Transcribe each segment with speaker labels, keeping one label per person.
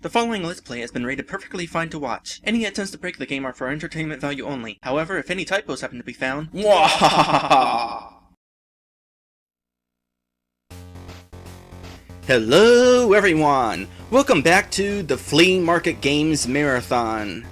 Speaker 1: The following Let's Play has been rated perfectly fine to watch. Any attempts to break the game are for entertainment value only. However, if any typos happen to be found, Hello everyone! Welcome back to the Flea Market Games Marathon.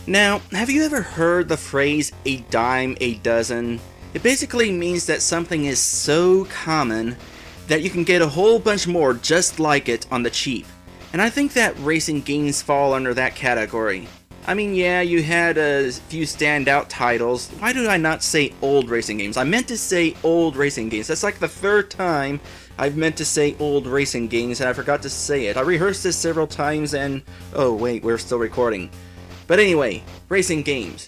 Speaker 1: Now, have you ever heard the phrase, a dime a dozen? It basically means that something is so common that you can get a whole bunch more just like it on the cheap. And I think that racing games fall under that category. I mean, yeah, you had a few standout titles. Why did I not say old racing games? I meant to say old racing games. That's like the third time I've meant to say old racing games and I forgot to say it. I rehearsed this several times and... oh wait, we're still recording. But anyway, racing games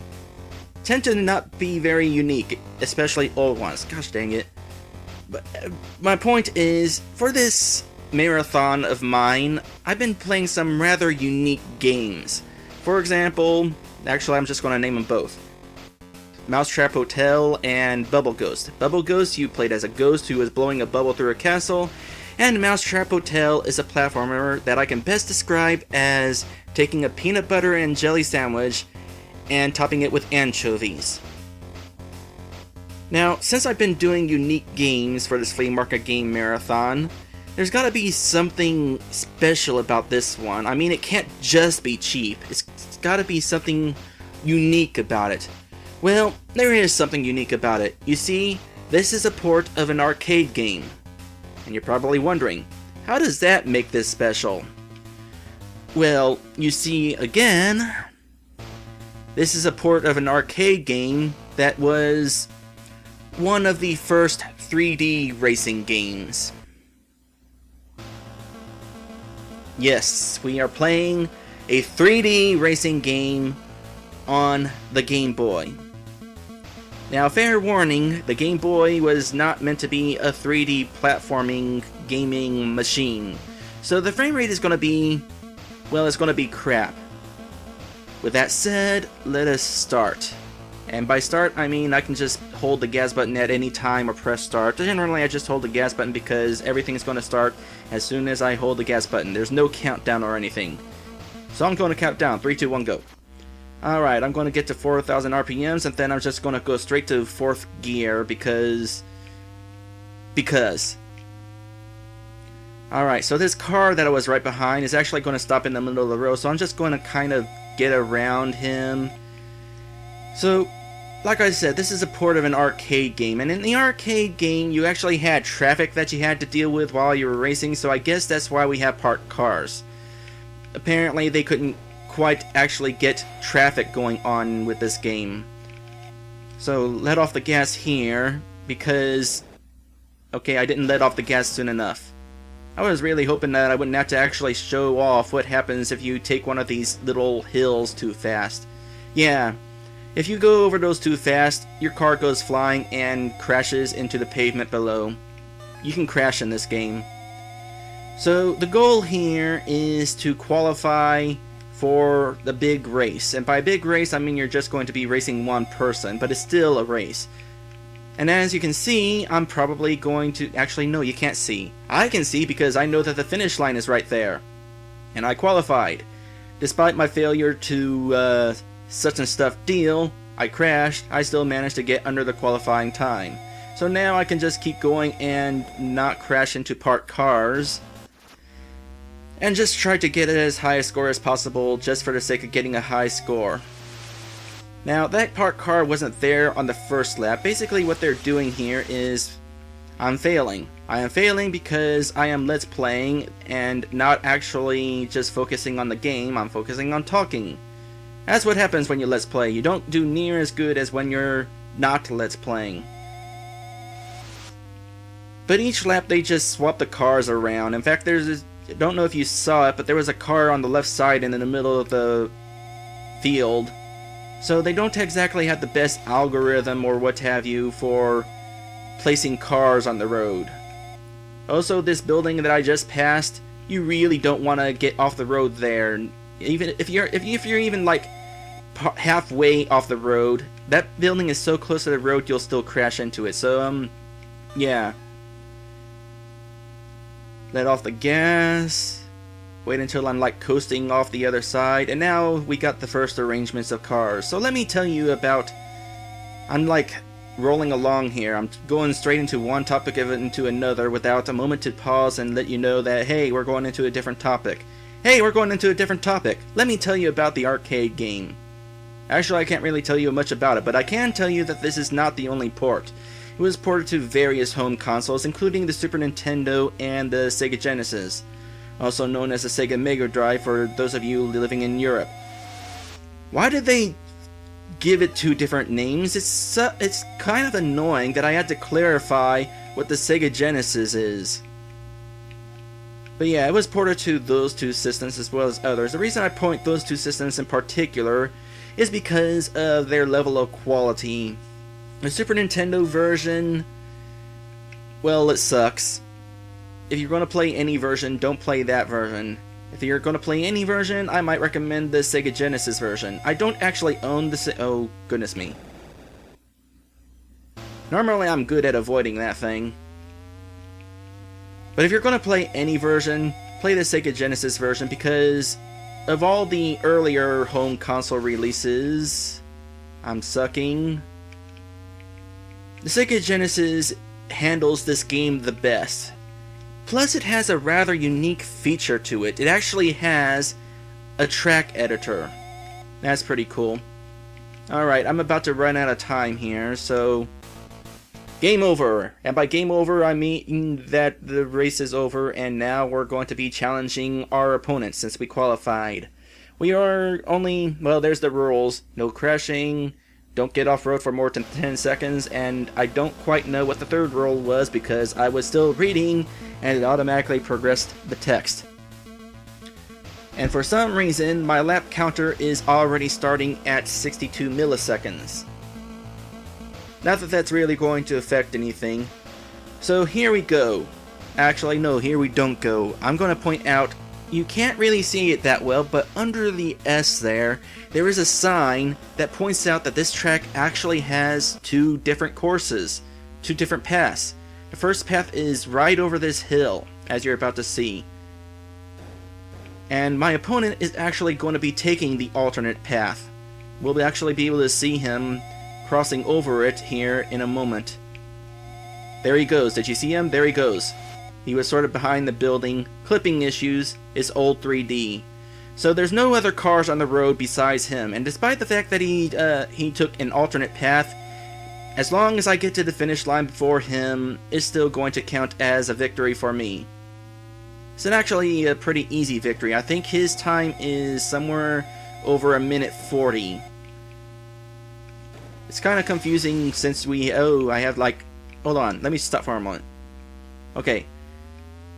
Speaker 1: tend to not be very unique, especially old ones. Gosh dang it. But my point is, for this marathon of mine, I've been playing some rather unique games. For example, actually I'm just going to name them both. Mousetrap Hotel and Bubble Ghost. Bubble Ghost, you played as a ghost who was blowing a bubble through a castle, and Mousetrap Hotel is a platformer that I can best describe as taking a peanut butter and jelly sandwich and topping it with anchovies. Now, since I've been doing unique games for this Flea Market Game Marathon, there's gotta be something special about this one. I mean, it can't just be cheap. It's gotta be something unique about it. Well, there is something unique about it. You see, this is a port of an arcade game. And you're probably wondering, how does that make this special? Well, you see, again, this is a port of an arcade game that was one of the first 3D racing games. Yes, we are playing a 3D racing game on the Game Boy. Now, fair warning, the Game Boy was not meant to be a 3D platforming gaming machine. So the frame rate is going to be, well, it's going to be crap. With that said, let us start. And by start, I mean I can just hold the gas button at any time or press start. Generally, I just hold the gas button because everything's going to start as soon as I hold the gas button. There's no countdown or anything. So I'm going to count down. 3, 2, 1, go. Alright, I'm going to get to 4,000 RPMs and then I'm just going to go straight to 4th gear because... Alright, so this car that I was right behind is actually going to stop in the middle of the road, so I'm just going to kind of get around him. So, like I said, this is a port of an arcade game, and in the arcade game you actually had traffic that you had to deal with while you were racing, so I guess that's why we have parked cars. Apparently they couldn't quite actually get traffic going on with this game. So, let off the gas here, because... okay, I didn't let off the gas soon enough. I was really hoping that I wouldn't have to actually show off what happens if you take one of these little hills too fast. Yeah. If you go over those too fast, your car goes flying and crashes into the pavement below. You can crash in this game. So the goal here is to qualify for the big race. And by big race, I mean you're just going to be racing one person, but it's still a race. And as you can see, I'm probably going to... actually, no, you can't see. I can see because I know that the finish line is right there. And I qualified. Despite my failure to, such and stuff deal, I crashed, I still managed to get under the qualifying time. So now I can just keep going and not crash into parked cars. And just try to get as high a score as possible just for the sake of getting a high score. Now, that parked car wasn't there on the first lap. Basically what they're doing here is I'm failing. I am failing because I am let's playing and not actually just focusing on the game, I'm focusing on talking. That's what happens when you let's play. You don't do near as good as when you're not let's playing. But each lap they just swap the cars around. In fact, there's this, I don't know if you saw it, but there was a car on the left side and in the middle of the field. So they don't exactly have the best algorithm or what have you for placing cars on the road. Also, this building that I just passed, you really don't want to get off the road there. Even if you're even like halfway off the road, that building is so close to the road you'll still crash into it. So yeah. Let off the gas. wait until I'm like coasting off the other side, and now we got the first arrangements of cars. So let me tell you about, I'm like rolling along here, I'm going straight into one topic of it into another without a moment to pause and let you know that, hey, we're going into a different topic. Hey, we're going into a different topic. Let me tell you about the arcade game. Actually, I can't really tell you much about it, but I can tell you that this is not the only port. It was ported to various home consoles, including the Super Nintendo and the Sega Genesis, also known as the Sega Mega Drive for those of you living in Europe. Why did they give it two different names? It's kind of annoying that I had to clarify what the Sega Genesis is. But yeah, it was ported to those two systems as well as others. The reason I point those two systems in particular is because of their level of quality. The Super Nintendo version, well, it sucks. If you're going to play any version, don't play that version. If you're going to play any version, I might recommend the Sega Genesis version. I don't actually own the oh, goodness me. Normally I'm good at avoiding that thing. But if you're going to play any version, play the Sega Genesis version because of all the earlier home console releases, I'm sucking. The Sega Genesis handles this game the best. Plus, it has a rather unique feature to it. It actually has a track editor. That's pretty cool. Alright, I'm about to run out of time here, so game over. And by game over, I mean that the race is over, and now we're going to be challenging our opponents since we qualified. We are only, well, there's the rules. No crashing, don't get off-road for more than 10 seconds, and I don't quite know what the third rule was because I was still reading and it automatically progressed the text. And for some reason, my lap counter is already starting at 62 milliseconds. Not that that's really going to affect anything. So here we go. Actually, no, here we don't go. I'm going to point out, you can't really see it that well, but under the S there is a sign that points out that this track actually has two different courses, two different paths. The first path is right over this hill, as you're about to see. And my opponent is actually going to be taking the alternate path. We'll actually be able to see him crossing over it here in a moment. There he goes. Did you see him? There he goes. He was sort of behind the building. Clipping issues is old 3D. So there's no other cars on the road besides him. And despite the fact that he took an alternate path, as long as I get to the finish line before him, it's still going to count as a victory for me. It's actually a pretty easy victory. I think his time is somewhere over a minute 40. It's kind of confusing since I have like, hold on, let me stop for a moment. Okay.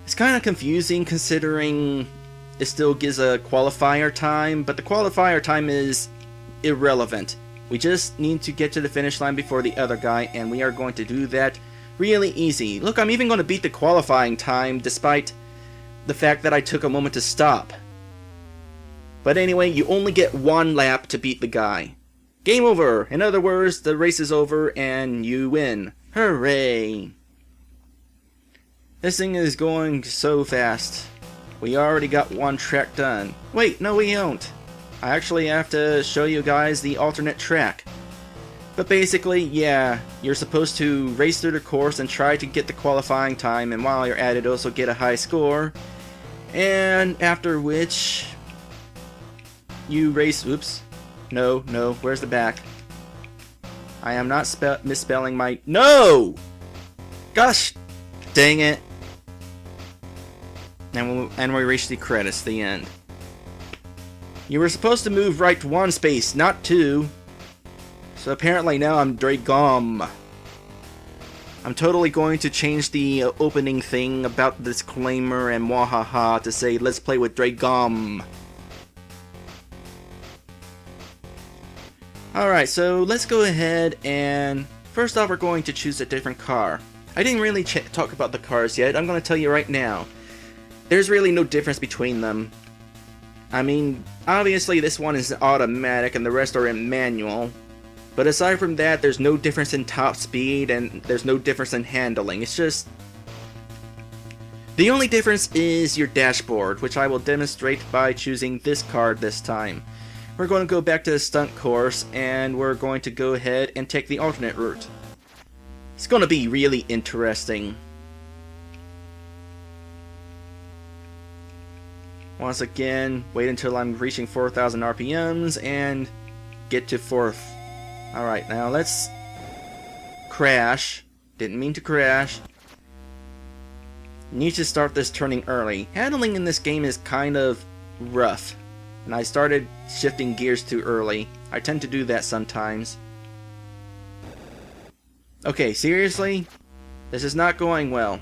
Speaker 1: It's kind of confusing considering it still gives a qualifier time, but the qualifier time is irrelevant. We just need to get to the finish line before the other guy, and we are going to do that really easy. Look, I'm even going to beat the qualifying time despite the fact that I took a moment to stop. But anyway, you only get one lap to beat the guy. Game over! In other words, the race is over and you win. Hooray! This thing is going so fast. We already got one track done. Wait, no we don't. I actually have to show you guys the alternate track. But basically, yeah, you're supposed to race through the course and try to get the qualifying time, and while you're at it, also get a high score. And after which, you race, oops, no, where's the back? I am not misspelling my, no! Gosh, dang it. And we reach the credits, the end. You were supposed to move right one space, not two. So apparently now I'm Dragom. I'm totally going to change the opening thing about the disclaimer and wahaha to say, let's play with Dragom. Alright, so let's go ahead and first off we're going to choose a different car. I didn't really talk about the cars yet. I'm going to tell you right now. There's really no difference between them. I mean, obviously this one is automatic and the rest are in manual. But aside from that, there's no difference in top speed and there's no difference in handling. It's just The only difference is your dashboard, which I will demonstrate by choosing this card this time. We're going to go back to the stunt course, and we're going to go ahead and take the alternate route. It's going to be really interesting. Once again, wait until I'm reaching 4,000 RPMs and get to 4th. Alright, now let's crash. Didn't mean to crash. Need to start this turning early. Handling in this game is kind of rough, and I started shifting gears too early. I tend to do that sometimes. Okay, seriously? This is not going well.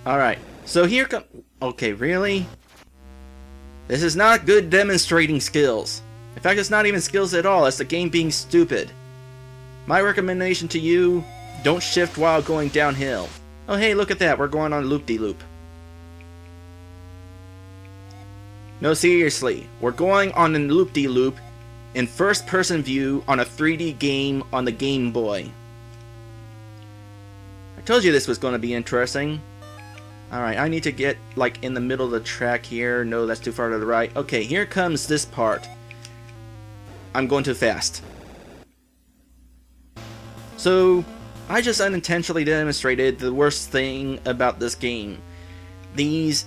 Speaker 1: Alright, so here come... Okay, really? This is not good demonstrating skills. In fact, it's not even skills at all. It's the game being stupid. My recommendation to you, don't shift while going downhill. Oh hey, look at that. We're going on loop-de-loop. No, seriously. We're going on a loop-de-loop in first-person view on a 3D game on the Game Boy. I told you this was going to be interesting. Alright, I need to get, like, in the middle of the track here. No, that's too far to the right. Okay, here comes this part. I'm going too fast. So, I just unintentionally demonstrated the worst thing about this game. These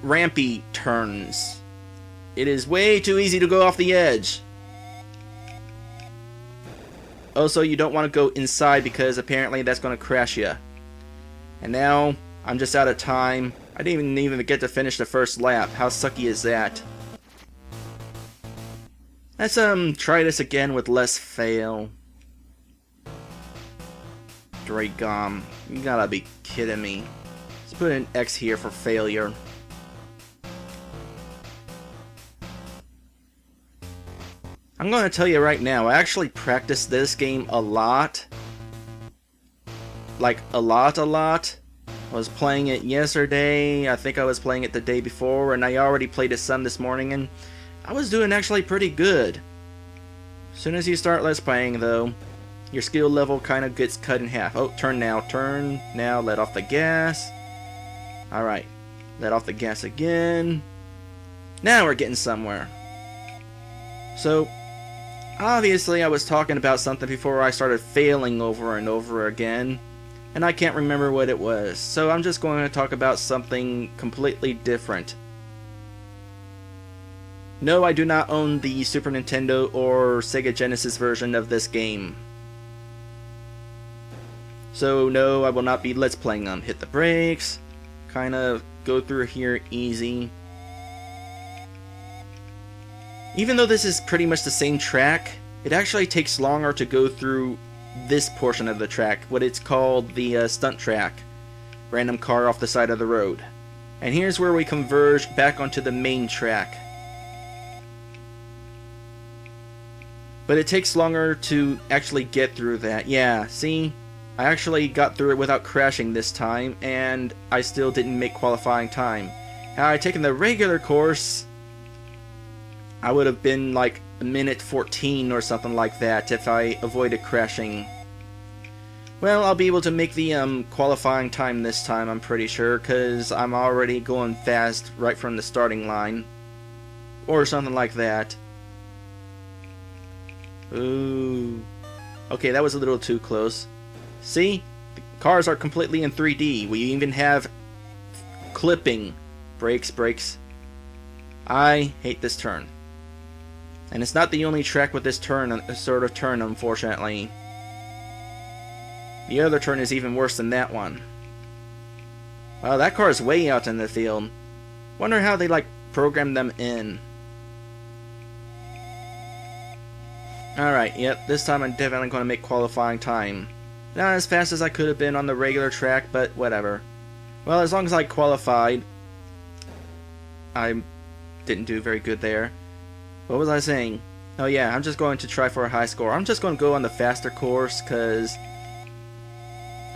Speaker 1: rampy turns. It is way too easy to go off the edge. Also, you don't want to go inside because apparently that's going to crash you. And now... I'm just out of time. I didn't even get to finish the first lap. How sucky is that? Let's try this again with less fail. Drivin. You gotta be kidding me. Let's put an X here for failure. I'm gonna tell you right now, I actually practiced this game a lot. Like, a lot. I was playing it yesterday, I think I was playing it the day before, and I already played it some this morning, and I was doing actually pretty good. As soon as you start let's playing, though, your skill level kind of gets cut in half. Oh, turn now, let off the gas. Alright, let off the gas again. Now we're getting somewhere. So, obviously I was talking about something before I started failing over and over again. And I can't remember what it was, so I'm just going to talk about something completely different. No, I do not own the Super Nintendo or Sega Genesis version of this game. So no, I will not be let's playing them. Hit the brakes, kind of go through here easy. Even though this is pretty much the same track, it actually takes longer to go through this portion of the track, what it's called the stunt track. Random car off the side of the road. And here's where we converge back onto the main track. But it takes longer to actually get through that. Yeah, see? I actually got through it without crashing this time, and I still didn't make qualifying time. Had I taken the regular course, I would have been like a minute 14 or something like that if I avoided crashing. Well, I'll be able to make the qualifying time this time, I'm pretty sure, because I'm already going fast right from the starting line. Or something like that. Ooh. Okay, that was a little too close. See? The cars are completely in 3D. We even have clipping. Brakes. I hate this turn. And it's not the only track with this sort of turn, unfortunately. The other turn is even worse than that one. Wow, that car is way out in the field. Wonder how they, like, programmed them in. Alright, yep, this time I'm definitely going to make qualifying time. Not as fast as I could have been on the regular track, but whatever. Well, as long as I qualified, I didn't do very good there. What was I saying? Oh yeah, I'm just going to try for a high score. I'm just going to go on the faster course because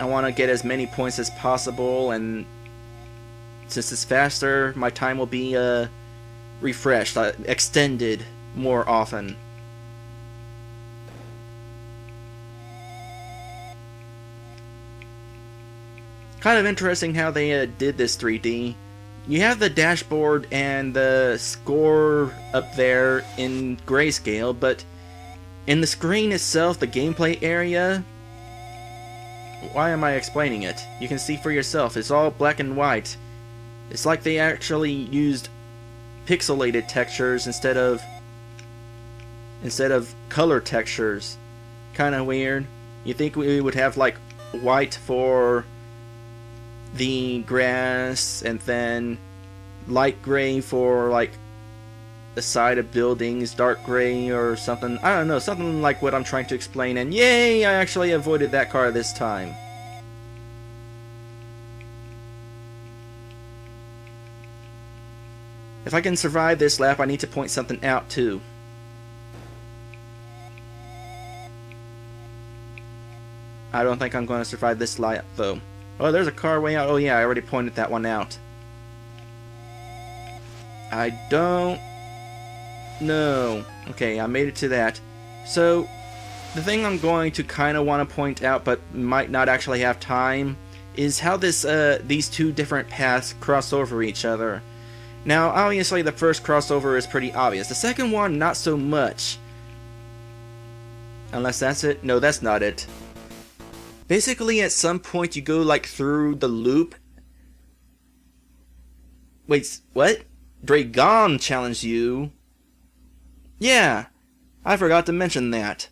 Speaker 1: I want to get as many points as possible, and since it's faster, my time will be refreshed, extended more often. Kind of interesting how they did this 3D. You have the dashboard and the score up there in grayscale, but in the screen itself, the gameplay area, why am I explaining it? You can see for yourself, it's all black and white. It's like they actually used pixelated textures instead of color textures. Kinda weird. You think we would have like white for the grass and then light gray for like the side of buildings, dark gray or something. I don't know, something like what I'm trying to explain, and yay, I actually avoided that car this time. If I can survive this lap, I need to point something out too. I don't think I'm going to survive this lap though. Oh, there's a car way out. Oh yeah, I already pointed that one out. I don't know. Okay, I made it to that. So, the thing I'm going to kind of want to point out, but might not actually have time, is how these two different paths cross over each other. Now, obviously the first crossover is pretty obvious. The second one, not so much. Unless that's it? No, that's not it. Basically, at some point you go like through the loop. Wait, what? Drivin challenged you? Yeah, I forgot to mention that.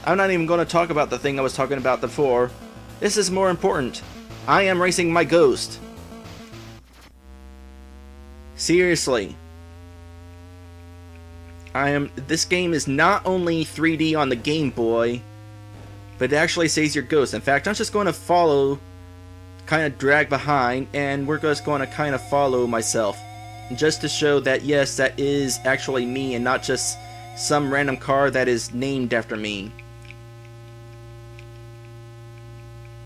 Speaker 1: I'm not even going to talk about the thing I was talking about before. This is more important. I am racing my ghost. Seriously. This game is not only 3D on the Game Boy, but it actually saves your ghost. In fact, I'm just going to follow, kind of drag behind, and we're just going to kind of follow myself. Just to show that, yes, that is actually me and not just some random car that is named after me.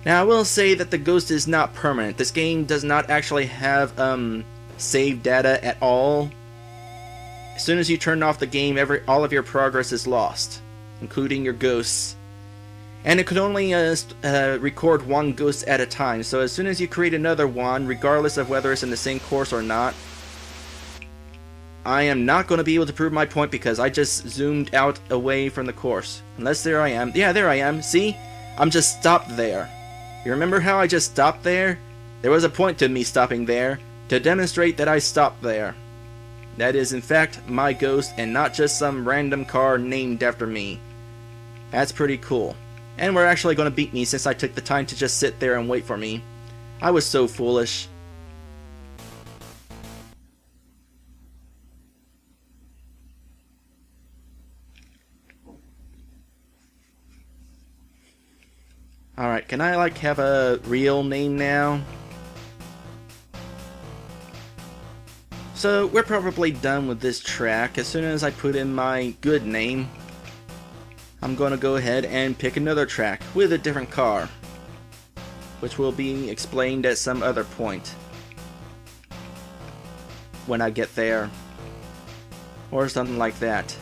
Speaker 1: Now, I will say that the ghost is not permanent. This game does not actually have save data at all. As soon as you turn off the game, all of your progress is lost, including your ghosts. And it could only record one ghost at a time, so as soon as you create another one, regardless of whether it's in the same course or not, I am not going to be able to prove my point because I just zoomed out away from the course. Unless there I am. Yeah, there I am. See? I'm just stopped there. You remember how I just stopped there? There was a point to me stopping there, to demonstrate that I stopped there. That is in fact my ghost and not just some random car named after me. That's pretty cool. And we're actually going to beat me since I took the time to just sit there and wait for me. I was so foolish. Alright, can I like have a real name now? So, we're probably done with this track. As soon as I put in my good name, I'm going to go ahead and pick another track with a different car, which will be explained at some other point when I get there, or something like that.